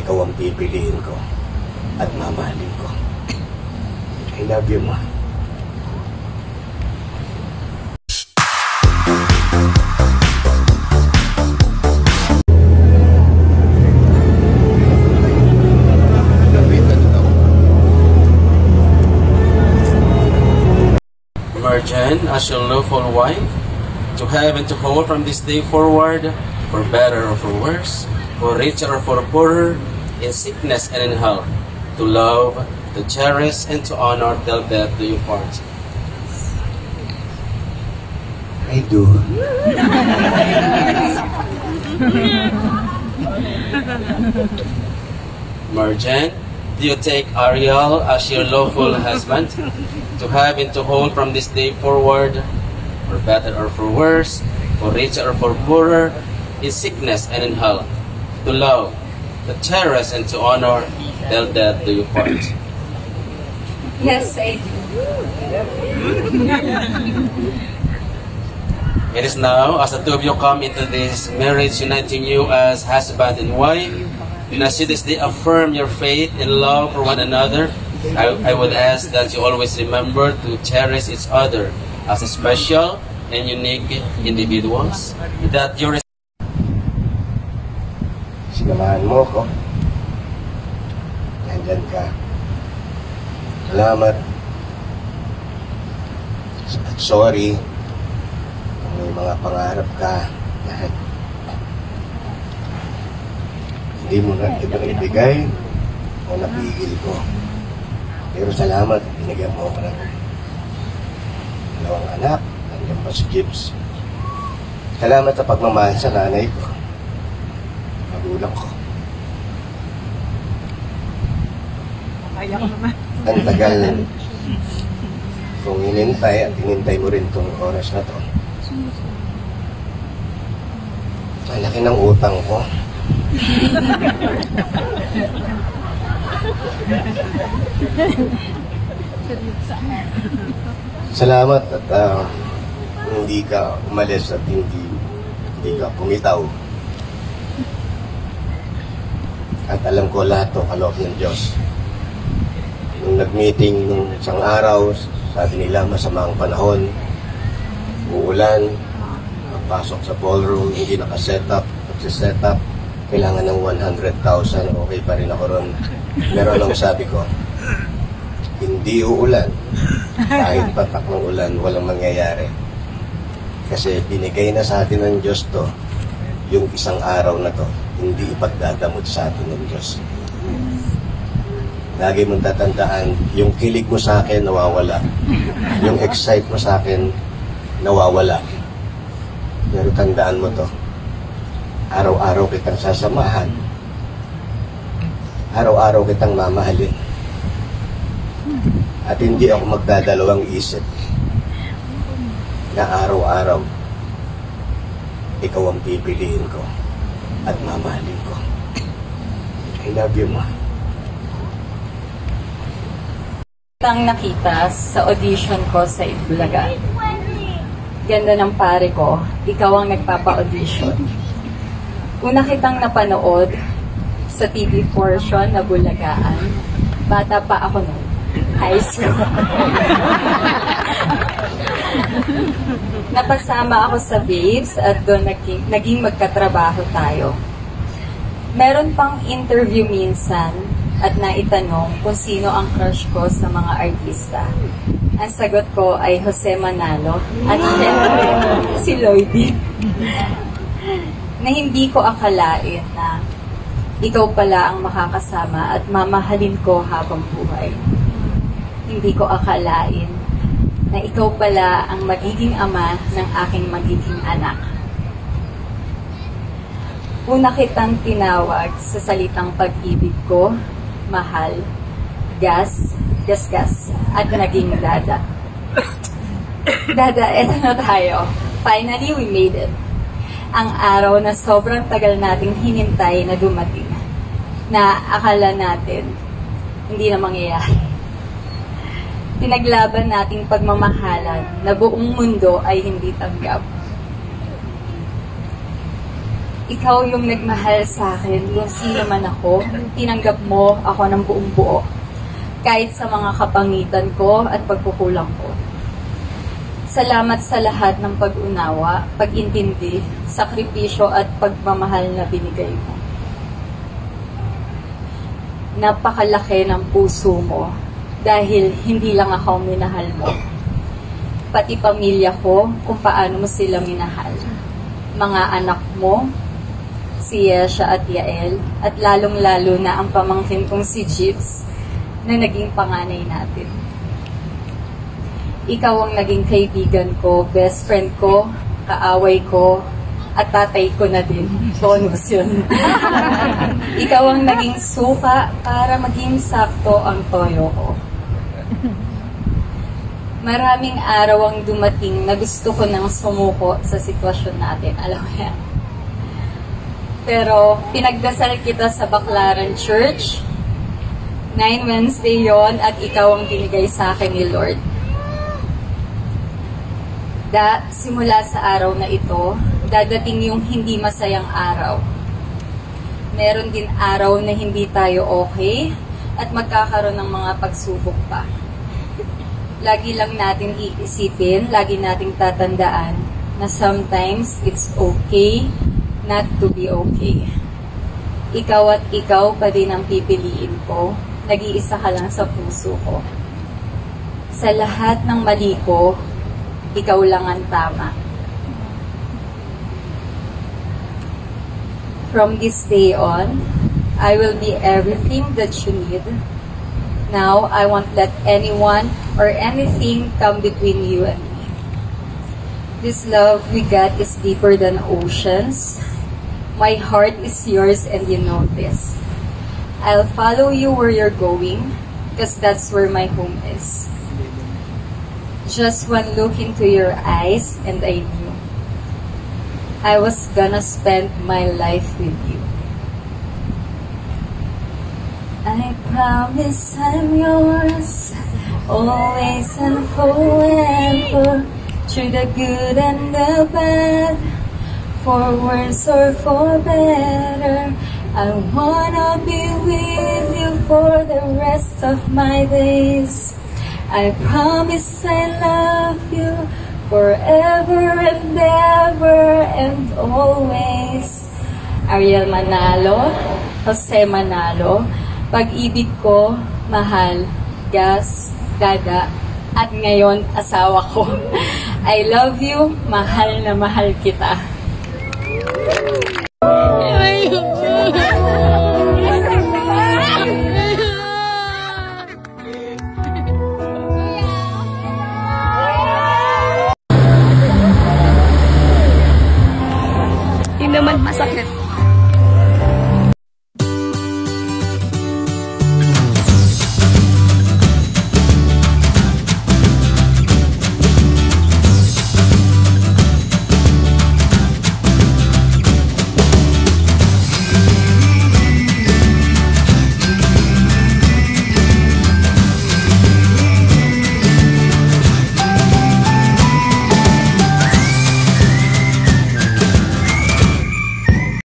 ikaw ang pipiliin ko at mamahalin ko. I love you, ma. Marjan, as your lawful wife, to have and to hold from this day forward, for better or for worse, for richer or for poorer, in sickness and in health, to love, to cherish, and to honor till death do you part. I do. Marjan, do you take Ariel as your lawful husband, to have and to hold from this day forward, for better or for worse, for richer or for poorer, in sickness and in health, to love, to cherish, and to honor till death do you part? Yes, I do. It is now, as the two of you come into this marriage uniting you as husband and wife, and as you this day affirm your faith and love for one another, I would ask that you always remember to cherish each other as a special and unique individuals. That you Sinamahan mo ko. Nandyan ka. Salamat. At sorry kung may mga pangarap ka na hindi mo na ibang ibigay o napigil ko. Pero salamat, binigyan mo ako ng dalawang anak. Nandiyan pa si Gibbs. Salamat sa pagmamahal sa nanay ko. Magulang ko. Kaya ko naman. Ang tagal kung hinintay at hinintay mo rin itong oras na to. Ang laki ng utang ko. Salamat at hindi ka umalis at hindi ka pumitaw. At alam ko lahat to kaloob ng Diyos. Nung nag-meeting nung isang araw, sabi nila masama ang panahon, uulan, magpasok sa ballroom, hindi naka-set up, pagsiset up, kailangan ng 100,000, okay pa rin ako ron. Pero lang sabi ko, hindi uulan, kahit patak ng ulan, walang mangyayari. Kasi binigay na sa atin ng Diyos to, yung isang araw na to, hindi ipagdadamot sa atin ng Diyos. Lagi mong tatandaan, yung kilig mo sa akin, nawawala. Yung excite mo sa akin, nawawala. Pero tandaan mo to, araw-araw kitang sasamahan. Araw-araw kitang mamahalin. At hindi ako magdadalawang isip na araw-araw ikaw ang pipiliin ko at mamahalin ko. I love you, ma. Kitang nakita sa audition ko sa Itbulaga. Ganda ng pare ko, ikaw ang nagpapa-audition. Una kitang napanood sa TV portion na Bulagaan. Bata pa ako noon, high school. Napasama ako sa Babes at doon naging magkatrabaho tayo. Meron pang interview minsan at naitanong kung sino ang crush ko sa mga artista. Ang sagot ko ay Jose Manalo at syempre si Lloydie. Na hindi ko akalain na ikaw pala ang makakasama at mamahalin ko habang buhay. Hindi ko akalain na ikaw pala ang magiging ama ng aking magiging anak. Una kitang tinawag sa salitang pag-ibig ko, mahal, gas, at naging dada. Dada, eto na tayo. Finally, we made it. Ang araw na sobrang tagal nating hinintay na dumating. Na akala natin, hindi na mangyayari. Pinaglaban nating pagmamahalan na buong mundo ay hindi tanggap. Ikaw yung nagmahal sa akin kung sino man ako. Tinanggap mo ako ng buong buo. Kahit sa mga kapangitan ko at pagkukulang ko. Salamat sa lahat ng pag-unawa, pag-intindi, sakripisyo at pagmamahal na binigay mo. Napakalaki ng puso mo dahil hindi lang ako minahal mo. Pati pamilya ko kung paano mo sila minahal. Mga anak mo, si Yesha at Yael, at lalong-lalo na ang pamangkin kong si Jeeps na naging panganay natin. Ikaw ang naging kaibigan ko, best friend ko, kaaway ko, at tatay ko na din. Bonus yun. Ikaw ang naging suka para maging sakto ang toyo ko. Maraming araw ang dumating na gusto ko nang sumuko sa sitwasyon natin. Alam mo yan. Pero pinagdasal kita sa Baclaran Church. 9 Wednesday yon at ikaw ang binigay sa akin ni Lord. Simula sa araw na ito, dadating yung hindi masayang araw. Meron din araw na hindi tayo okay at magkakaroon ng mga pagsubok pa. Lagi lang natin iisipin, lagi nating tatandaan na sometimes it's okay not to be okay. Ikaw at ikaw pa din ang pipiliin ko. Nag-iisa ka lang sa puso ko. Sa lahat ng mali ko, ikaw lang ang tama. From this day on, I will be everything that you need. Now, I won't let anyone or anything come between you and me. This love we got is deeper than oceans. My heart is yours and you know this. I'll follow you where you're going because that's where my home is. Just one look into your eyes and I knew I was gonna spend my life with you. I promise I'm yours, always and forever, through the good and the bad, for worse or for better. I wanna be with you for the rest of my days. I promise I love you forever and ever and always. Ariel Manalo, Jose Manalo, pag-ibig ko, mahal, gas, daga, at ngayon asawa ko. I love you, mahal na mahal kita. Hindi naman masakit.